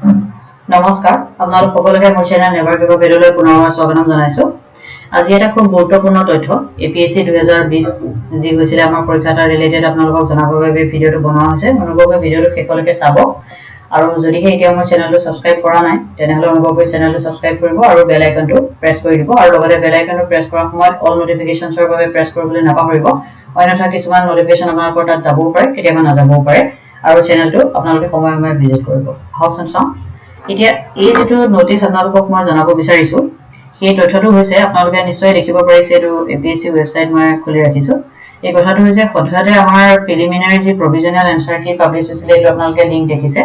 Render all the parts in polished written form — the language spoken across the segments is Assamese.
নমস্কাৰ আপোনালোক সকলোকে মোৰ চেনেল নেভাৰ গিভ আপ ভিডিঅ'লৈ পুনৰবাৰ স্বাগতম জনাইছো আজি এটা খুব গুৰুত্বপূৰ্ণ তথ্য এপিএসসি 2020 যি হৈছিল আমাৰ পৰীক্ষাটা ৰিলেটেড আপোনালোকক জনাবৰ বাবে ভিডিঅ'টো বনোৱা হৈছে অনুগ্ৰহ ভিডিঅ'টো শেষলৈকে চাব আৰু যদি এতিয়া মোৰ চেনেলটো সাবস্ক্ৰাইব কৰা নাই তেনেহলে অনুগ্ৰহ কৰি চেনেলটো সাবস্ক্ৰাইব কৰিব আৰু বেল আইকনটো প্ৰেছ কৰি দিব আৰু লগতে বেল আইকনটো প্ৰেছ কৰাৰ সময়ত অল নোটিফিকেশনছৰ বাবে প্ৰেছ কৰিবলৈ নাপাহৰিব অন্যথা কিছুমান নোটিফিকেশন আপোনালোকৰ তাত যাবও পাৰে কেতিয়াবা নাযাবও পাৰে আৰু চেনেলটো আপোনালোকে সময়ে সময়ে ভিজিট কৰিব হাউচন চাওঁ এতিয়া এই যেটো নোটিস আপোনালোকক মই জনাব বিচাৰিছো সেই তথ্যটো হৈছে আপোনালোকে নিশ্চয় দেখিব পাৰিছে এটো এপিএসসি ওয়েবসাইট মই খুলি ৰাখিছো এই কথাটো হৈছে সদ্যহতে আমাৰ প্ৰিলিমিনাৰী যি প্ৰভিজনাল এনসাৰ কি পাবলিশ হৈছিলে এটো আপোনালোকে লিংক দেখিছে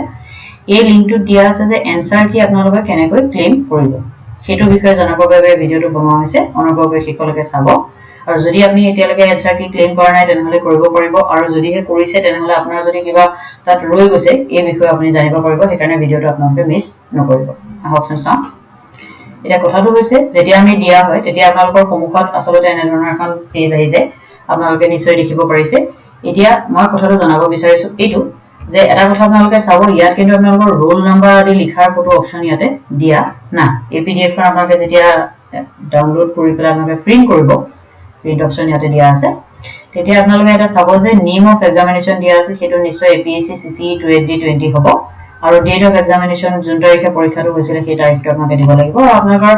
এই লিংকটো দিয়া আছে যে এনসাৰ কি আপোনালোকে কেনেকৈ ক্লেম কৰিব হেতু বিষয়ে জনাবৰ বাবে ভিডিওটো বনোৱা হৈছে অনুগ্ৰহ কৰি শেষলৈকে চাব আৰু যদি আপুনি এতিয়ালৈকে এনসাৰ কি ক্লেম কৰা নাই তেনেহলে কৰিব পাৰিব আৰু যদিহে কৰিছে তেনেহলে আপোনাৰ যদি কিবা তাত ৰৈ গৈছে এই বিষয়ে আপুনি জানিব পাৰিব সেইকাৰণে ভিডিওটো আপোনালোকে মিছ নকৰিব আহকচোন চাওঁ এটা কথাটো হৈছে যেতিয়া আমি দিয়া হয় তেতিয়া আপোনালোকৰ সন্মুখত আসলতে এনে ধৰণৰ এখন পেজ আহি যায় আপোনালোকে নিশ্চয় দেখিব পাৰিছে এতিয়া মই কথাটো জনাব বিচাৰিছো এইটো যে এটা কথা আপোনালোকে চাব ইয়াত কিন্তু আপোনালোকৰ ৰোল নাম্বাৰ আদি লিখাৰ ফটো অপচন ইয়াতে দিয়া না এই পিডিএফ খন আপোনালোকে যেতিয়া ডাউনলোড কৰি পেলাই আপোনালোকে প্ৰিন্ট কৰিব প্ৰিন্ট অপচন ইয়াতে দিয়া আছে তেতিয়া আপোনালোকে এটা চাব যে নেম অফ এক্সামিনেশন দিয়া আছে হেতু নিশ্চয় এপিএসসি সিসি 2020 হ'ব আৰু ডেট অফ এক্সামিনেশন যোন তাৰিখে পৰীক্ষাটো হৈছিল সেই তাৰিখটো আপোনালোকে দিব লাগিব আৰু আপোনালোকৰ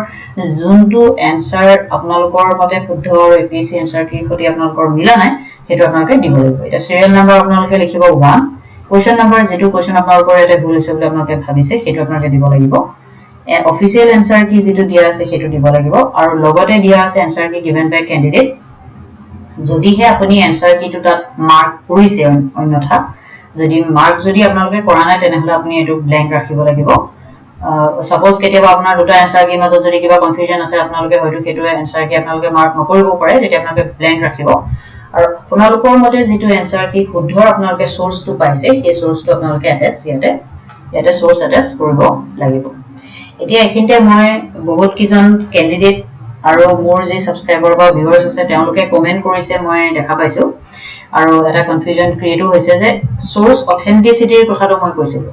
যোনটো এনসাৰ আপোনালোকৰ মতে শুদ্ধ আৰু এপিএসসি এনসাৰ কি খতি আপোনালোকৰ মিলা নাই হেতু আপোনালোকে দিব লাগিব এটা সিৰিয়াল নাম্বাৰ আপোনালোকে লিখিব 1 কোৱেশ্চন নাম্বাৰ যেটো কোৱেশ্চন আপোনালোকৰ এটা ভুল হৈছে বুলি আপোনালোকে ভাবিছে হেতু আপোনালোকে দিব লাগিব অফিচিয়েল এনসাৰ কি যেটো দিয়া আছে হেতু দিব লাগিব আৰু লগতে দিয়া আছে এনসাৰ কি গিভেন বাই ক্যান্ডিডেট যদিহে আপুনি এনসাৰ কিটো তাত মাৰ্ক কৰিছে অন্যথা যদি মাৰ্ক যদি আপোনালোকে কৰা নাই তেনেহলে আপুনি এটো ব্ল্যাঙ্ক ৰাখিব লাগিব সাপোজ কেতিয়াবা আপোনাৰ দুটা এনসাৰ কি মাজত যদি কিবা কনফিউজন আছে আপোনালোকে হয়তো হেতু এনসাৰ কি আপোনালোকে মাৰ্ক নকৰিব পাৰে তেতিয়া আপোনালোকে ব্ল্যাঙ্ক ৰাখিব আৰু আপোনালোকৰ মতে যেটো এনসাৰ কি শুদ্ধ আপোনালোকে সোৰ্সটো পাইছে সেই সোৰ্সটো আপোনালোকে এটাচ ইয়াতে সোৰ্স এটাচ কৰিব লাগিব এতিয়া এখিনতে মই বহুত কিজন ক্যান্ডিডেট আৰু মোৰ যি সাবস্ক্ৰাইবাৰ বা ভিউয়াৰ্স আছে তেওঁলোকে কমেন্ট কৰিছে মই দেখা পাইছো আৰু এটা কনফিউজন ক্ৰিয়েট হৈছে যে সোৰ্স অথেন্টিসিটিৰ কথাটো মই কৈছিলো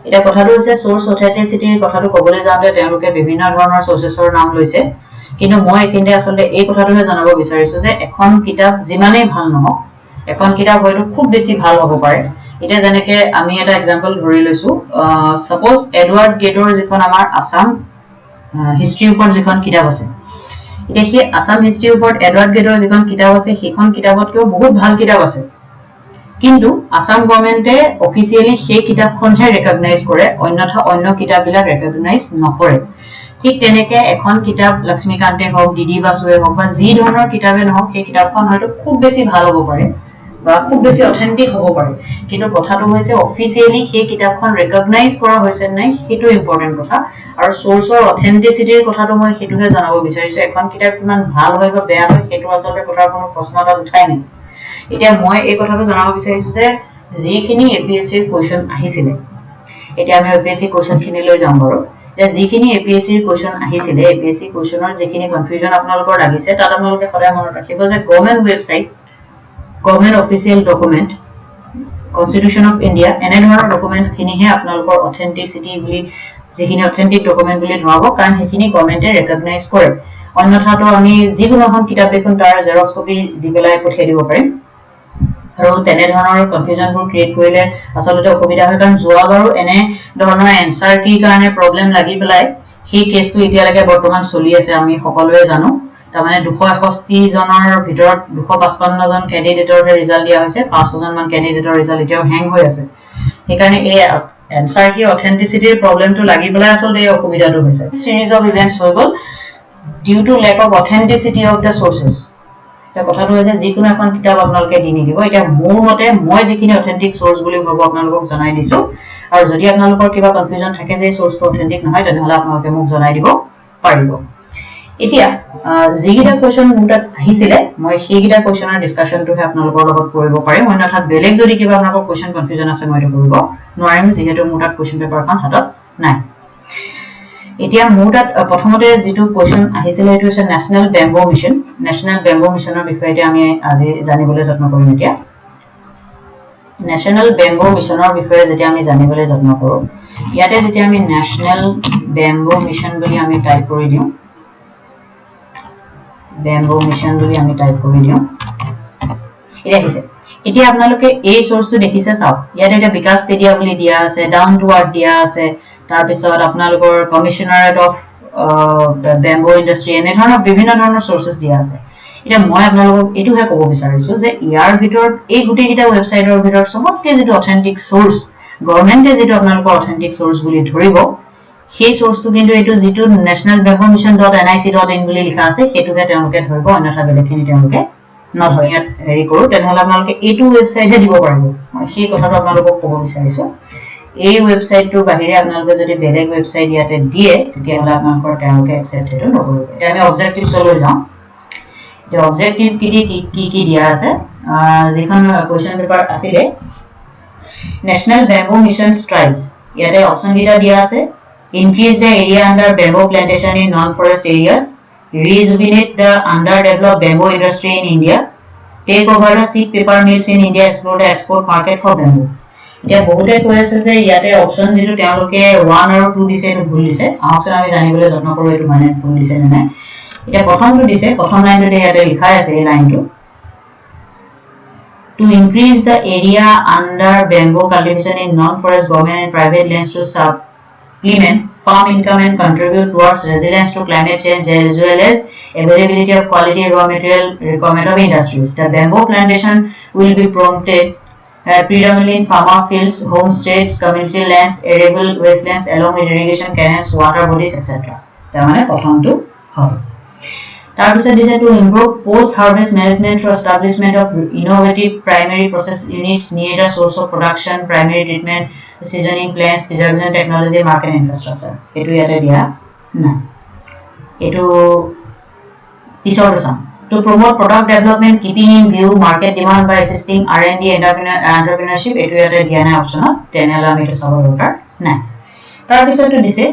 এটা কথাটো হৈছে সোৰ্স অথেন্টিসিটিৰ কথাটো কবলৈ যাওঁতে তেওঁলোকে বিভিন্ন ধৰণৰ সোৰ্সেছৰ নাম লৈছে কিন্তু মই এখিনতে আসলে এই কথাটোহে জানাব বিচাৰিছো যে এখন কিতাপ যিমানে ভাল নহওক এখন কিতাপ হয়তো খুব বেছি ভাল হ'ব পাৰে এটা যেনেকে আমি এটা एग्जांपल ধৰি লৈছো সাপোজ এডওয়াৰ্ড গেটৰ যিখন আমাৰ আসাম হিষ্ট্ৰী ওপৰত যিখন কিতাপ আছে এটা কি আসাম হিষ্ট্ৰী ওপৰত এডওয়াৰ্ড গেটৰ যিখন কিতাপ আছে সেইখন কিতাপতকৈ বহুত ভাল কিতাপ আছে কিন্তু আসাম গৱৰ্ণমেণ্টে অফিচিয়ালি সেই কিতাপখনহে ৰেকগনাইজ কৰে অন্যথা অন্য কিতাপবিলাক ৰেকগনাইজ নকৰে ঠিক তেনেকে এখন কিতাপ লক্ষ্মীকান্তে হওক ডিডি বাসুৱে হওক বা যি ধৰণৰ কিতাপে নহওক সেই কিতাপখন হয়তো খুব বেছি ভাল হ'ব পাৰে বা খুব বেছি অথেন্টিক হ'ব পাৰে কিন্তু কথাটো হৈছে অফিচিয়ালি সেই কিতাপখন ৰেকগনাইজ কৰা হৈছে নাই হেতু ইম্পৰ্টেন্ট কথা আৰু সোৰ্সৰ অথেন্টিসিটিৰ কথাটো মই হেতুহে জানাব বিচাৰিছো এখন কিতাপ কিমান ভাল হয় বা বেয়া হয় হেতু আসলে কথাৰ কোনো প্ৰশ্ন এটা উঠাই নাই এতিয়া মই এই কথাটো জানাব বিচাৰিছো যে যিখিনি এপিএসসি ৰ কোৱেশ্চন আহিছিলে এতিয়া আমি এপিএসসি কোৱেশ্চন খিনি লৈ যাম বাৰু যে যিখিনি এপিএসসি ৰ কোৱেশ্চন আহিছিলে এপিএসসি কোৱেশ্চনৰ যিখিনি কনফিউজন আপোনালোকৰ লাগিছে তাত আপোনালোকে সদায় মনত ৰাখিব যে government website government official document constitution of India এনে ধৰণৰ ডকুমেন্ট খিনিহে আপোনালোকৰ অথেন্টিসিটি বুলি যিখিনি অথেন্টিক ডকুমেন্ট বুলি ধৰাব কাৰণ সেইখিনি গভৰ্নমেন্টে ৰেকগনাইজ কৰে অন্যথাটো আমি যিকোনো এখন কিতাপ দেখোন তাৰ জেৰক্স কপি দি পেলাই পঠিয়াই দিব পাৰিম আৰু তেনে ধৰণৰ কনফিউজনবোৰ ক্ৰিয়েট কৰিলে আসলতে অসুবিধা হয় কাৰণ যোৱাবাৰো এনে ধৰণৰ এনসাৰ কি কাৰণে প্ৰবলেম লাগি পেলাই সেই কেছটো এতিয়ালৈকে বৰ্তমান চলি আছে আমি সকলোৱে জানো তাৰ মানে 261 জনৰ ভিতৰত 255 জন ক্যান্ডিডেটৰ ৰিজাল্ট দিয়া হৈছে 500 মান ক্যান্ডিডেটৰ ৰিজাল্ট এতিয়াও হ্যাং হৈ আছে সেইকাৰণে এই এনসাৰ কি অথেন্টিসিটিৰ প্ৰবলেমটো লাগি পেলাই আসলে এই অসুবিধাটো হৈছে সিৰিজ অফ ইভেন্টস হৈ গল due to lack of authenticity of the sources এটা কথাটো হৈছে যিকোনো এখন কিতাপ আপোনালোকে দি নিদিব এটা মোৰ মতে মই যিখিনি অথেন্টিক সোৰ্স বুলি ভাবো আপোনালোকক জনাই দিছো আৰু যদি আপোনালোকৰ কিবা কনফিউজন থাকে যে সোৰ্সটো অথেন্টিক নহয় তেনেহলে আপোনালোকে মোক জনাই দিব পাৰিব এতিয়া যিগিটা কোৱেশ্চন মুটাত আহিছিলে মই সেইগিটা কোৱেশ্চনৰ ডিসকাশনটোহে আপোনালোকৰ লগত কৰিব পাৰিম অন্যথা বেলেগ যদি কিবা আপোনালোকৰ কোৱেশ্চন কনফিউজন আছে মই কৰিব নোৱাৰিম যিহেতু মুটাত কোৱেশ্চন পেপাৰখন হাতত নাই এতিয়া মুটাত প্ৰথমতে যেটো কোৱেশ্চন আহিছিলে এটো হৈছে নেশনাল বেম্বো মিশনৰ বিষয়ে আমি আজি জানিবলৈ যত্ন কৰিম এতিয়া নেশনাল বেম্বো মিশনৰ বিষয়ে যেতিয়া আমি জানিবলৈ যত্ন কৰো ইয়াতে যেতিয়া আমি ন্যাশনাল বেম্বো মিশন বুলি আমি টাইপ কৰি দিও বেম্বো মিশন বুলি আমি টাইপ কৰি দিও এটা দিছে এতিয়া আপোনালোকে এই সোর্সটো দেখিছে চাও ইয়াতে এটা বিকাশপেডিয়া বুলি দিয়া আছে ডাউন টু আর্থ দিয়া আছে তাৰ পিছত আপোনালোকৰ কমিশনাৰেট অফ বেম্বো ইন্ডাস্ট্ৰি এনে ধৰণৰ বিভিন্ন ধৰণৰ সোৰ্সেস দিয়া আছে এটা মই আপোনালোকক এটোহে ক'ব বিচাৰিছো যে ইয়াৰ ভিতৰত এই গুটি কিটা ওয়েবসাইটৰ ভিতৰত সবতকে যেটো অথেন্টিক সোৰ্স গভৰ্নমেন্টে যেটো আপোনালোকৰ অথেন্টিক সোৰ্স বুলি ধৰিব সেই সোর্সটো কিন্তু এটো যেটো nationalbembomission.nic.in বুলি লিখা আছে হেতুকে তেওঁলোকে ধৰিব অন্যথা বেলেগখিনি তেওঁলোকে নধৰে ইয়াত হেৰি কৰো তেনেহলে আপোনালোকে এটো ওয়েবসাইটে দিব পাৰিব মই সেই কথাটো আপোনালোকক ক'ব বিচাৰিছো এই ওয়েবসাইটটোৰ বাহিৰে আপোনালোকে যদি বেলেগ ওয়েবসাইট ইয়াতে দিয়ে তেতিয়াহলে আপোনালোকৰ তেওঁলোকে একচেপ্ট হেতু নকৰিব এতিয়া আমি অবজেক্টিভছ লৈ যাওঁ The objective কি দিয়া আছে যিখন কোৱেশ্চন পেপাৰ আছিল National Bamboo Mission Tribes ইয়াতে অপচন গিটা দিয়া আছে increase the area under bamboo plantation in non forest areas rejuvenate the underdeveloped bamboo industry in India take over the seed paper mills in India explore the export market for bamboo এতিয়া বহুতে কৈ আছে যে ইয়াতে অপচন যেটো তেওঁলোকে 1 আৰু 2 দিছে এটো ভুল দিছে অপচন আমি জানিবলৈ যত্ন কৰো এটো মানে ভুল দিছে নে নাই এটা প্ৰথমটো দিছে প্ৰথম লাইনটো ইয়াতে লিখা আছে এই লাইনটো to increase the area under bamboo cultivation in non forest government and private lands to supplement farm income and contribute towards resilience to climate change as well as availability of quality raw material requirement of industries the bamboo plantation will be promoted predominantly in farmer fields homesteads community lands arable wastelands along with irrigation canals water bodies etc তাৰ মানে প্ৰথমটো হয় তাৰপিছত দিছে to improve post harvest management through establishment of innovative primary process units near the source of production primary treatment seasoning plants preservation technology market infrastructure এটো ইয়াতে দিয়া না এটো পিছৰ চাম to promote product development keeping in view market demand by assisting R&D entrepreneurship এটো ইয়াতে দিয়া নাই অপচনত তেনেহলে আমি এটা চাব দৰকাৰ নাই তাৰপিছতটো দিছে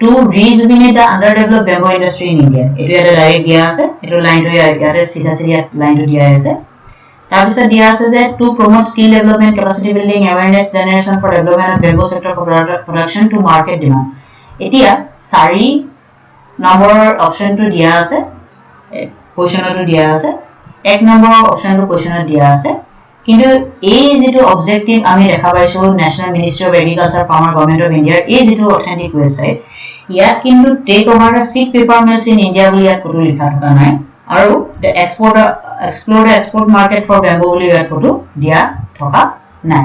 to rejuvenate the underdeveloped bamboo industry in India এটো এটা ডাইৰেক্ট দিয়া আছে এটো লাইনটো ইয়াতে সিধা সিধা লাইনটো দিয়া আছে তাৰপিছত দিয়া আছে যে to promote skill development capacity building awareness generation for development of bamboo sector for production to market demand এতিয়া 4 নম্বৰ অপচনটো দিয়া আছে কোৱেশ্চনটো দিয়া আছে 1 নম্বৰ অপচনটো কোৱেশ্চনত দিয়া আছে কিন্তু এই যেটো অবজেক্টিভ আমি দেখা পাইছো national ministry of agriculture farmer government of India এই যেটো অথেন্টিক ওয়েবসাইট ইয়াত কিন্তু take over the seed paper mills in India বুলি ইয়াত ফটো লিখা থকা নাই আৰু the explore the export market for bamboo বুলি ইয়াত ফটো দিয়া থকা নাই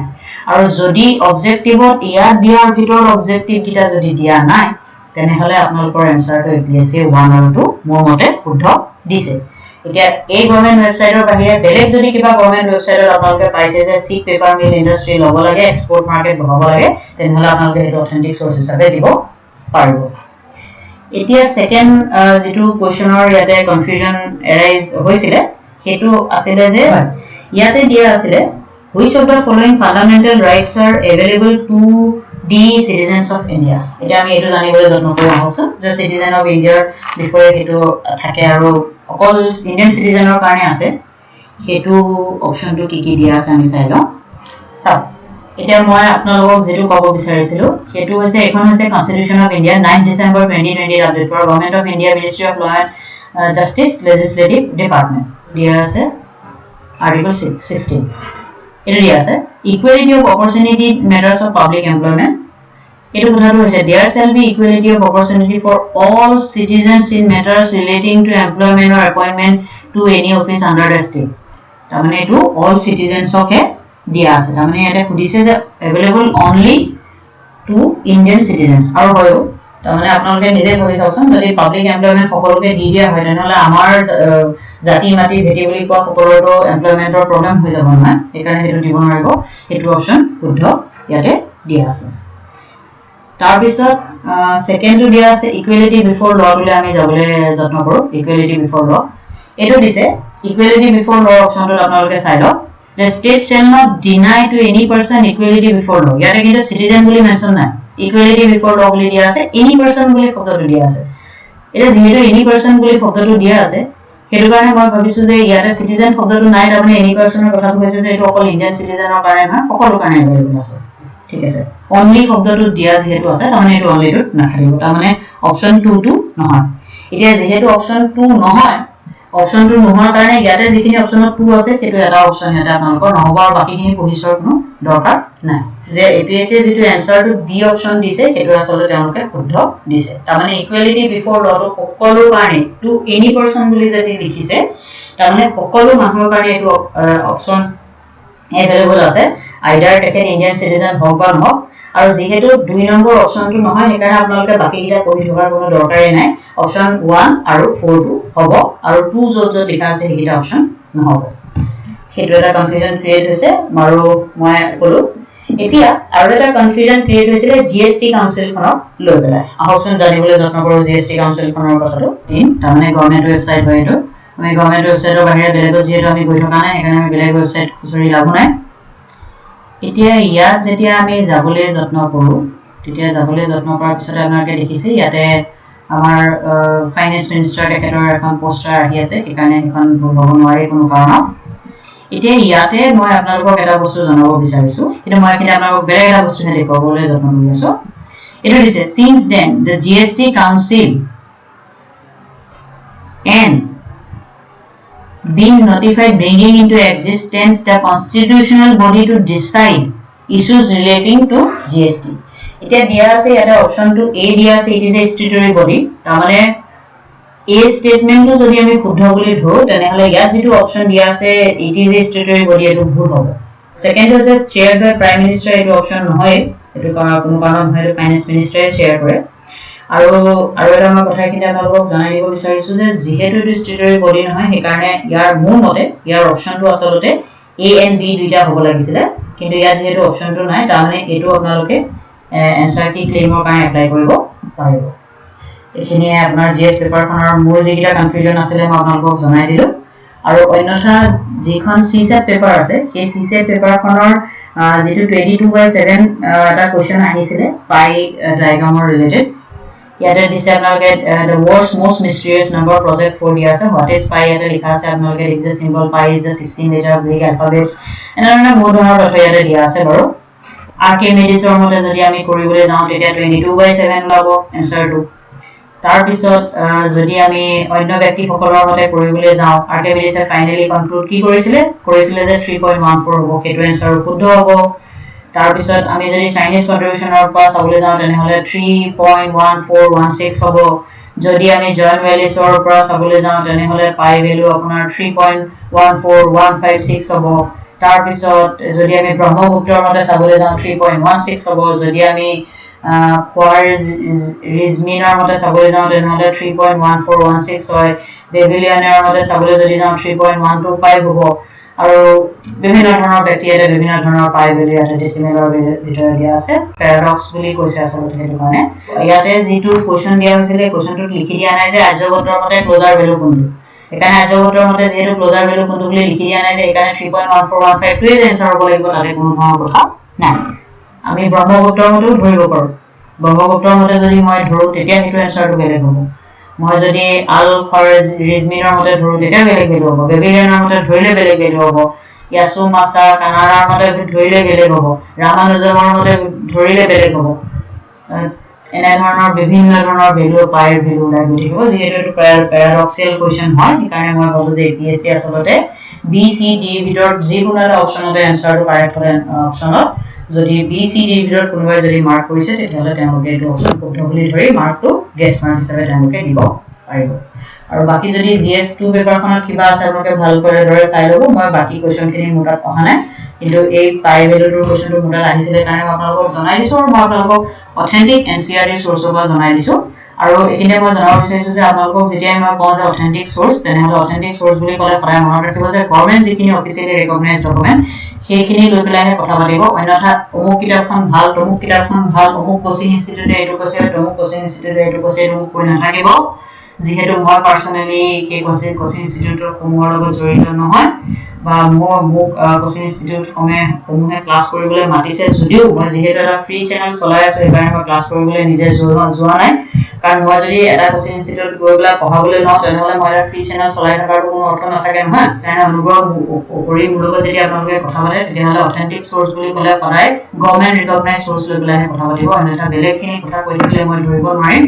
আৰু যদি অবজেক্টিভত ইয়াত দিয়াৰ ভিতৰত অবজেক্টিভ কিটা যদি দিয়া নাই তেনেহলে আপোনালোকৰ এনসাৰটো এপিএসসি 1 আৰু 2 মোৰ মতে শুদ্ধ দিছে এতিয়া এই গভৰ্নমেন্ট ওয়েবসাইটৰ বাহিৰে বেলেগ যদি কিবা গভৰ্নমেন্ট ওয়েবসাইটত আপোনালোকে পাইছে যে সিড পেপাৰ মিল ইন্ডাষ্ট্ৰি লব লাগে এক্সপোৰ্ট মাৰ্কেট বহাব লাগে তেনেহলে আপোনালোকে এটা অথেন্টিক সোৰ্স হিচাপে দিব পাৰিব এতিয়া সেকেন্ড যেটো কোৱেশ্চনৰ ইয়াতে কনফিউজন এৰাইজ হৈছিল হেতু আছিল যে ইয়াতে দিয়া আছিল which of the following fundamental rights are available to the citizens of India এটা আমি এটো জানিবলৈ যত্ন কৰি আছো যে সিটিজেন অফ ইণ্ডিয়াৰ বিষয়ে হেতু থাকে আৰু অকল ইণ্ডিয়ান সিটিজেনৰ কাৰণে আছে হেতু অপচনটো কি দিয়া আছে আমি চাই লওঁ সব এটা মই আপোনালোকক যেটো ক'ব বিচাৰিছিলো হেতু হৈছে এখন হৈছে constitution of India 9 December 2020 update for government of India ministry of law and justice legislative department দিয়া আছে আৰ্টিকল 16 এটা দিয়া আছে equality of opportunity matters of public employment এটো কথাটো হৈছে there shall be equality of opportunity for all citizens in matters relating to employment or appointment to any office under the state তাৰমানে এটো all citizens অফ দিয়া আছে তাৰমানে এটা খুদিছে যে available only to Indian citizens আৰু হয় তাৰমানে আপোনালোকে নিজে ভাবি চাওকচোন যদি পাব্লিক এমপ্লয়মেন্ট সকলোকে দি দিয়া হয় তেনেহলে আমাৰ জাতি মাটি ভেটি বুলি কোৱা সকলোটো এমপ্লয়মেন্টৰ প্ৰবলেম হৈ যাব না একাৰণে হেতু দিব নোৱাৰিব হেতু অপচন শুদ্ধ ইয়াতে দিয়া আছে তাৰপিছত সেকেন্ডটো দিয়া আছে ইকুৱেলিটি বিফৰ ল বুলি আমি যাবলৈ যত্ন কৰো ইকুৱেলিটি বিফৰ ল এটো দিছে ইকুৱেলিটি বিফৰ ল অপচনটো আপোনালোকে চাই লওক the state shall not deny to any person equality before law ইয়াতে কিন্তু citizen বুলি মেনশন নাই equality before law বুলি দিয়া আছে any person বুলি শব্দটো দিয়া আছে এটা যেহেতু any person বুলি শব্দটো দিয়া আছে হেতু কাৰণে মই ভাবিছো যে ইয়াতে citizen শব্দটো নাই তাৰমানে any personৰ কথাটো হৈছে যে এটো অকল ইণ্ডিয়ান citizenৰ কাৰণে না সকলো কাৰণে এভেইলেবল আছে ঠিক আছে অনলি শব্দটো দিয়া যেহেতু আছে তাৰমানে এটো অনলি টো নাথাকিব তাৰমানে অপচন 2 টো নহয় এতিয়া যেহেতু অপচন 2 নহয় অপচন 2 নোহোৱাৰ কাৰণে ইয়াতে যিখিনি অপচনত 2 আছে সেইটো এটা অপচন এটা আপোনালোকৰ নহব আৰু বাকিখিনি পঢ়িছৰ কোনো দৰকাৰ নাই যে এপিএসসি যেটো এনসাৰটো বি অপচন দিছে সেইটো আসলে তেওঁলোকে শুদ্ধ দিছে তাৰমানে ইকুৱেলিটি বিফৰ লটো সকলো কাৰণে টু এনি পাৰসন বুলি যদি লিখিছে তাৰমানে সকলো মানুহৰ কাৰণে এটো অপচন এভেইলেবল আছে আইডাৰ টেকেন ইন্ডিয়ান সিটিজেন হওক বা নহওক আৰু যেহেতু 2 নম্বৰ অপচনটো নহয় সেইকাৰণে আপোনালোকে বাকিটা পঢ়ি থকাৰ কোনো দৰকাৰে নাই অপচন 1 আৰু 4 টো হ'ব আৰু 2 যত লিখা আছে সেইটা অপচন নহব সেইটো এটা কনফিউজন ক্ৰিয়েট হৈছে আৰু মই কলো এতিয়া আৰু এটা কনফিউজন ক্ৰিয়েট হৈছিলে জিএসটি কাউন্সিল খনক লৈ পেলাই আহকচোন জানিবলৈ যত্ন কৰো জিএসটি কাউন্সিল খনৰ কথাটো তাৰমানে গভৰ্ণমেণ্ট ৱেবসাইট হয় এইটো আমি গভৰ্ণমেণ্ট ৱেবসাইটৰ বাহিৰে বেলেগত যেহেতু আমি গৈ থকা নাই সেইকাৰণে আমি বেলেগ ৱেবসাইট খুচৰি লাভ নাই এতিয়া ইয়াত যেতিয়া আমি যাবলৈ যত্ন কৰো তেতিয়া যাবলৈ যত্ন কৰাৰ পিছত আপোনালোকে দেখিছে ইয়াতে আমাৰ ফাইনেন্স মিনিষ্টাৰ তেখেতৰ এখন পোষ্টাৰ আহি আছে সেইকাৰণে এখন ভুল হ'ব নোৱাৰে কোনো কাৰণত এতিয়া ইয়াতে মই আপোনালোকক এটা বস্তু জনাব বিচাৰিছো কিন্তু মই এখানে আপোনালোকক বেলেগ এটা বস্তু দেখুৱাবলৈ যত্ন কৰি আছো এটা দিছে since then the GST council and being notified bringing into existence the constitutional body to decide issues relating to GST এটা দিয়া আছে এটা অপচন টু এ দিয়া আছে ইট ইজ এ স্ট্যাটুটৰি বডি তাৰমানে এই স্টেটমেন্টটো যদি আমি শুদ্ধ বুলি ধৰো তেনেহলে ইয়াত যেটো অপচন দিয়া আছে ইট ইজ এ স্ট্যাটুটৰি বডি এটো ভুল হ'ব সেকেন্ড হৈছে চেয়াৰড বাই প্ৰাইম মিনিষ্টাৰ এটো অপচন নহয় এটো কোনো কাৰণ নহয় ফাইনান্স মিনিষ্টাৰে চেয়াৰ কৰে আৰু এটা মই কথা কিন্তু আপোনালোকক জনাই দিব বিচাৰিছো যে যেহেতু এটো স্ট্যাটুটৰি বডি নহয় সেই কাৰণে ইয়াৰ মূল মতে ইয়াৰ অপচনটো আসলতে এ এণ্ড বি দুইটা হ'ব লাগিছিল কিন্তু ইয়াত যেহেতু অপচনটো নাই তাৰমানে এটো আপোনালোকে এনসাৰটি ক্লেইমৰ কাৰণে এপ্লাই কৰিব পাৰিব এখিনি আপোনাৰ জিএস পেপাৰখনৰ মোৰ যেকিটা কনফিউজন আছিল মই আপোনালোকক জনাই দিলো আৰু অন্যথা যিখন সিসেট পেপাৰ আছে সেই সিসেট পেপাৰখনৰ যেটো 22/7 এটা কোৱেশ্চন আহিছিল পাই ডায়াগ্ৰামৰ ৰিলেটেড ইয়াতে দিছে আপোনালোকে the world's most mysterious number project 4 দিয়া আছে what is pi এটা লিখা আছে আপোনালোকে লিখছে symbol pi is the 16 letter Greek alphabets এনেধৰণৰ বহুত ধৰণৰ তথ্য ইয়াতে দিয়া আছে বাৰু আৰ্কিমিডিছৰ মতে যদি আমি কৰিবলৈ যাওঁ তেতিয়া 22/7 ওলাব এনসাৰটো তাৰ পিছত যদি আমি অন্য ব্যক্তিসকলৰ মতে কৰিবলৈ যাওঁ আৰ্কিমিডিছে ফাইনালি কনক্লুড কি কৰিছিলে যে 3.14 হ'ব সেইটো এনসাৰ শুদ্ধ হ'ব তাৰ পিছত আমি যদি চাইনিজ কন্ট্ৰিবিউশনৰ পৰা চাবলৈ যাওঁ তেনেহলে 3.1416 হ'ব যদি আমি জয়েন্ট ভ্যালিছৰ পৰা চাবলৈ যাওঁ তেনেহলে পাই ভ্যালু আপোনাৰ 3.14156 হ'ব তাৰ পিছত যদি আমি ব্ৰহ্মপুত্ৰৰ মতে চাবলৈ যাওঁ 3.16 হ'ব যদি আমি ৰিজমিনৰ মতে চাবলৈ যাওঁ তেনেহলে 3.1416 হয় বেবিলিয়ানৰ মতে চাবলৈ যদি যাওঁ 3.125 হ'ব আৰু বিভিন্ন ধৰণৰ ব্যক্তিয়ে বিভিন্ন ধৰণৰ পাই ভ্যালু এটা ডেসিমেলৰ ভিতৰত দিয়া আছে প্যাৰাডক্স বুলি কৈছে আচলতে সেইটো কাৰণে ইয়াতে যেটো কোৱেশ্চন দিয়া হৈছিল কোৱেশ্চনটো লিখি দিয়া নাই যে আৰ্যভট্টৰ মতে ক্লোজাৰ ভ্যালু কোনটো এখানে আৰ্যভট্টৰ মতে যেটো ক্লোজাৰ ভ্যালু কোনটো বুলি লিখি দিয়া নাই যে এখানে 3.1415 টোৱে এনসাৰ হ'ব লাগিব তাতে কোনো ধৰণৰ কথা নাই আমি ব্ৰহ্মপুত্ৰৰ মতেও ধৰিব পাৰো ব্ৰহ্মপুত্ৰৰ মতে যদি মই ধৰো তেতিয়া সেইটো এনসাৰটো বেলেগ হ'ব মই যদি আল ফৰেজ ৰিজমিনৰ মতে ধৰো তেতিয়া বেলেগ হ'ব বেবিলিয়ানৰ মতে ধৰিলে বেলেগ হ'ব ইয়াসু মাসা কানাডাৰ মতে ধৰিলে বেলেগ হ'ব ৰামানুজমৰ মতে ধৰিলে বেলেগ হ'ব এনে ধৰণৰ বিভিন্ন ধৰণৰ ভ্যালু পাইৰ ভ্যালু ওলাই গৈ থাকিব যেহেতু এটো প্যাৰাডক্সিয়াল কোৱেশ্চন হয় সেইকাৰণে মই ভাবো যে এপিএসসি আসলতে বি সি ডি ভিতৰত যিকোনো এটা অপচনতে এনসাৰটো কাৰেক্ট হয় অপচনত যদি বি সি ডি ভিতৰত কোনোবাই যদি মাৰ্ক কৰিছে তেতিয়াহলে তেওঁলোকে এইটো অপচন শুদ্ধ বুলি ধৰি মাৰ্কটো গেছ মাৰ্ক হিচাপে তেওঁলোকে দিব পাৰিব আৰু বাকি যদি জিএস 2 পেপাৰখনত কিবা আছে আপোনালোকে ভালকৈ ধৰে চাই ল'ব মই বাকি কোৱেশ্চনখিনি মোটাত অহা নাই কিন্তু এই পাই ভ্যালুটোৰ কোৱেশ্চনটো মোটাত আহিছিল কাৰণে মই আপোনালোকক জনাই দিছো আৰু মই আপোনালোকক অথেন্টিক এনসিআৰটি সোৰ্সৰ পৰা জনাই দিছো আৰু এখিনে মই জনাব বিচাৰিছো যে আপোনালোকক যেতিয়া মই কওঁ যে অথেন্টিক সোৰ্স তেনেহলে অথেন্টিক সোৰ্স বুলি ক'লে সদায় মনত ৰাখিব যে গভৰ্ণমেণ্ট যিখিনি অফিচিয়েলি ৰেকগনাইজড ডকুমেন্ট সেইখিনি লৈ পেলাইহে কথা পাতিব অন্যথা অমুক কিতাপখন ভাল তমুক কিতাপখন ভাল অমুক কোচিং ইনষ্টিটিউটে এইটো কৈছে তমুক কোচিং ইনষ্টিটিউটে এইটো কৈছে এইটো কৈ নাথাকিব যেহেতু মই পাৰ্সোনালি সেই কোচিং ইনষ্টিটিউটৰ সমূহৰ লগত জড়িত নহয় বা মোক কোচিং ইনষ্টিটিউট সমূহে ক্লাছ কৰিবলৈ মাতিছে যদিও মই যেহেতু এটা ফ্ৰী চেনেল চলাই আছো সেইকাৰণে মই ক্লাছ কৰিবলৈ নিজে যোৱা নাই কাৰণ মই যদি এটা কোচিং ইনষ্টিটিউট গৈ পেলাই পঢ়াবলৈ লওঁ তেনেহ'লে মই এটা ফ্ৰী চেনেল চলাই থকাৰ কোনো অৰ্থ নাথাকে নহয় সেইকাৰণে অনুগ্ৰহ কৰি মোৰ লগত যদি আপোনালোকে কথা পাতে তেতিয়াহ'লে অথেণ্টিক চ'ৰ্চ বুলি ক'লে সদায় গভৰ্ণমেণ্ট ৰিকগনাইজ চ'ৰ্চ লৈ পেলাইহে কথা পাতিব অন্যথা বেলেগখিনি কথা কৈ থাকিলে মই ধৰিব নোৱাৰিম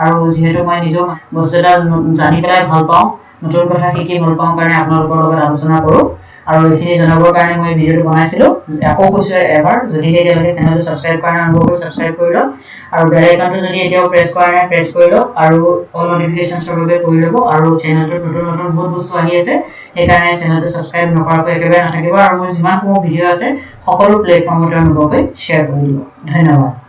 আৰু যিহেতু মই নিজেও বস্তু এটা জানি পেলাই ভাল পাওঁ নতুন কথা শিকি ভাল পাওঁ কাৰণে আপোনালোকৰ লগত আলোচনা কৰোঁ আৰু এইখিনি জনাবৰ কাৰণে মই ভিডিঅ'টো বনাইছিলোঁ আকৌ কৈছোঁ এবাৰ যদিহে এতিয়ালৈকে চেনেলটো ছাবস্ক্ৰাইব কৰা নাই অনুগ্ৰহ কৰি ছাবস্ক্ৰাইব কৰি লওক আৰু বেল আইকনটো যদি এতিয়াও প্ৰেছ কৰা নাই প্ৰেছ কৰি লওক আৰু অল নটিফিকেশ্যনছৰ বাবে কৰি ল'ব আৰু চেনেলটোত নতুন বহুত বস্তু আহি আছে সেইকাৰণে চেনেলটো ছাবস্ক্ৰাইব নকৰাকৈ একেবাৰে নাথাকিব আৰু মোৰ যিমান সমূহ ভিডিঅ' আছে সকলো প্লেটফৰ্মতে অনুগ্ৰহ কৰি শ্বেয়াৰ কৰি দিব ধন্যবাদ